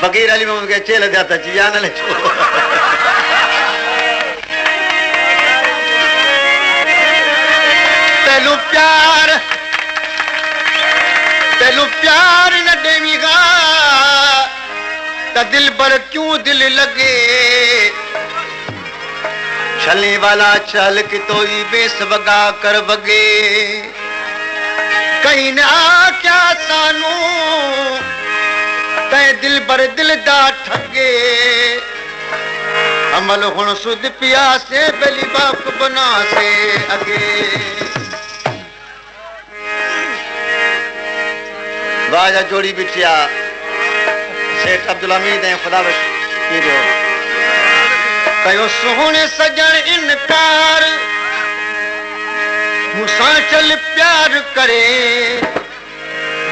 फकीर अली मोहम्मद के चेले जाता चिया न ले तेलू प्यार न देवीगा त दिल पर क्यों दिल लगे छलने वाला छल कि तो बेस बगा कर बगे कहीं ना क्या सानू तै दिल पर दिल दा ठगे अमल हुण सुध पिया से बली बाप बना से अगे वाजा जोड़ी बिटिया सेठ अब्दुल हमीद है खुदावश कीरो कयो सोहणे सजण इनकार मुसा चल प्यार करे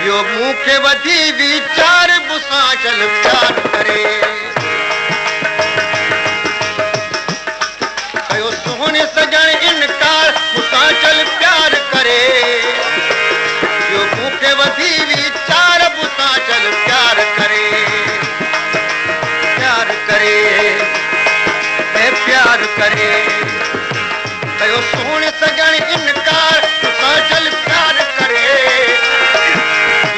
यो मुखे वधी विचार मुसा चल प्यार करे कयो सोहणे सजण इनकार मुसा चल प्यार करे यो मुखे वधी विचार मुसा चल प्यार करे प्यार करे कयो सोहणे सजण इनकार मुसा चल प्यार करे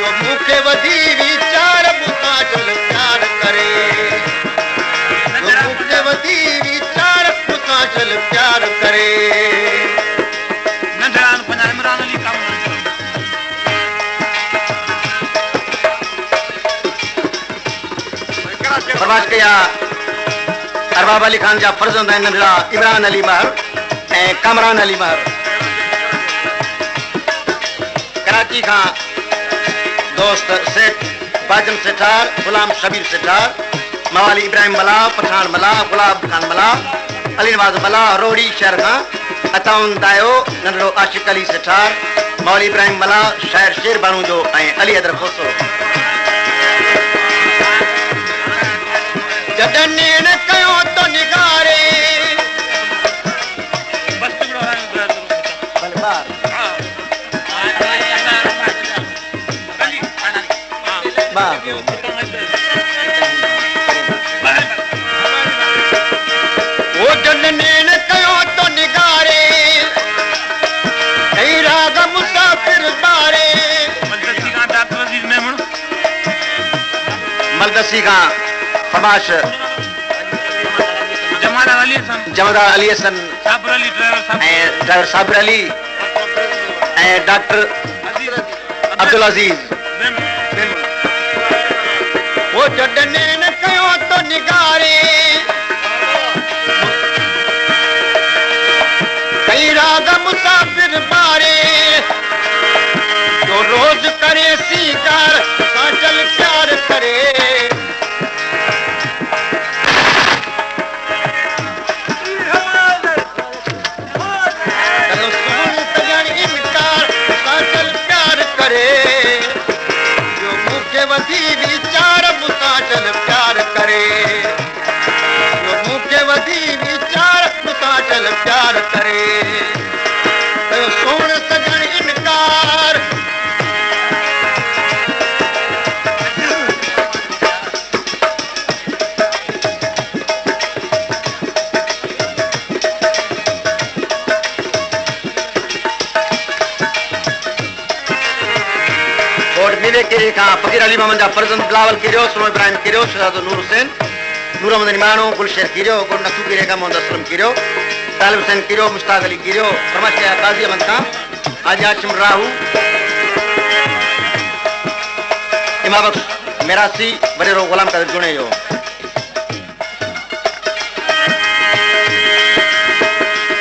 यो मुखे वधी विचार मुसा चल प्यार करे यो मुखे वधी विचार मुसा चल प्यार करे नंढरान पंजा इमरान अली काम फरमाइश कया अरबाब अली खान जा फर्जंद आहिनि नंढड़ा इमरान अली महर ऐं कामरान अली महर कराची खां दोस्त सेठ बाजम सेठार गुलाम शबीर सेठार मवाली इब्राहिम मला पठान मला गुलाब खान मला अली नवाज मला रोड़ी शहर खां अताउन दायो नंढड़ो आशिक अली सेठार मवाली इब्राहिम मला शायर शेर बानू जो ऐं अली अदर खोसो जडने न कयो तो निगारे बलबार वो जडने न कयो तो निगारे कई राग मुसाफिर बारे मलदसी का फरमाश जमादार अली हसन ड्राइवर साबिर अली डॉक्टर अब्दुल अजीज वो जडने न कयो तो निगारे कई राग मुसाफिर बारे जो रोज करे सीकार साचल प्यार करे विचार मुसा चल प्यार करे जो मुखे वधी विचार मुसा चल प्यार करे तो सोण सजण इनकार के का फकीर अली मोहम्मद जा फर्जंद बिलावल किरो सुनो इब्राहिम किरो शहजाद नूर हुसैन नूर अहमद निमानो गुलशेर किरो गुल नसू किरे का मोहम्मद असलम किरो तालिब हुसैन किरो मुश्ताक अली किरो फरमाइश कया काजी अहमद खान आज हाशिम राहू इमाम बख्श मेरासी बरेरो गुलाम कादिर जुने जो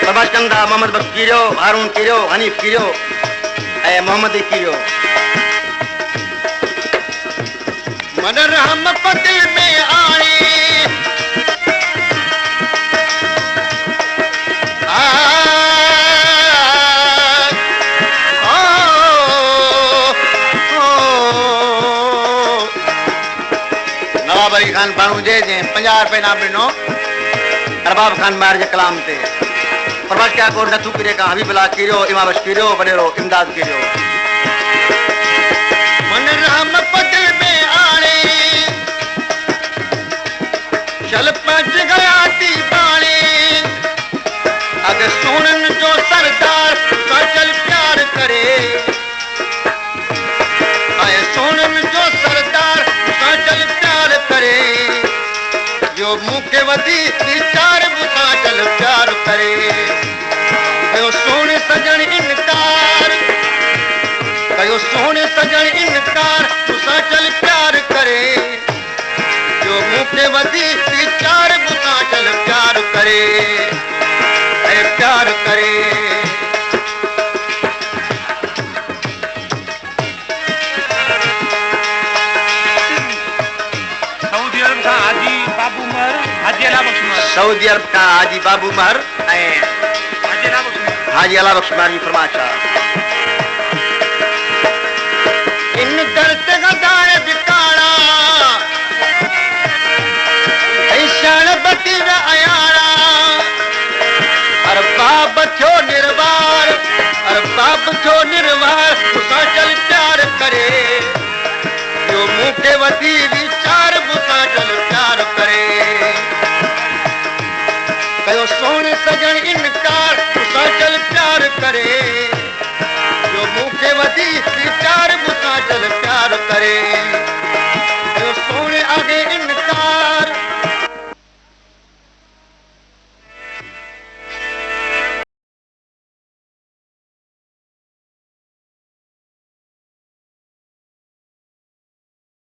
फरमाइश कंदा मोहम्मद बख्श किरो हारून किरो हनीफ किरो ए मोहम्मद किरो मन रहम पतिल में आए नवाब अली खान बानू जे 50 रुपए ना बिनो अरबाब खान मार जे कलाम ते फरमाइश क्या को नथू किरे का हबीबुल्लाह किरो इमाम बख्श किरो बनेरो इमदाद किरो मन रहम पतिल में आए चल पच गया थी बाणे अग सोनन जो सरदार सा चल प्यार करे आए सोनन जो सरदार सा चल प्यार करे जो मुखे वधी विचार बुसा चल प्यार करे कयो सोने सजन इनकार कयो सोने सजन इनकार तुसा चल प्यार करे जो मुखे वधी विचार बुसा चल प्यार करे प्यार करे सऊदी अरब का हाजी बाबू महर हाजी अला बख्श मारी फरमाशा इन दर्द गदार बिकाड़ा ऐशान बती अयाड़ा अर बाप थो निर्वार अर बाप थो निर्वार तुसा चल प्यार करे जो मुखे वधी विचार बुसा चल प्यार करे कयो सोने सजन इनकार तुसा चल प्यार करे जो मुखे वधी विचार बुसा चल प्यार करे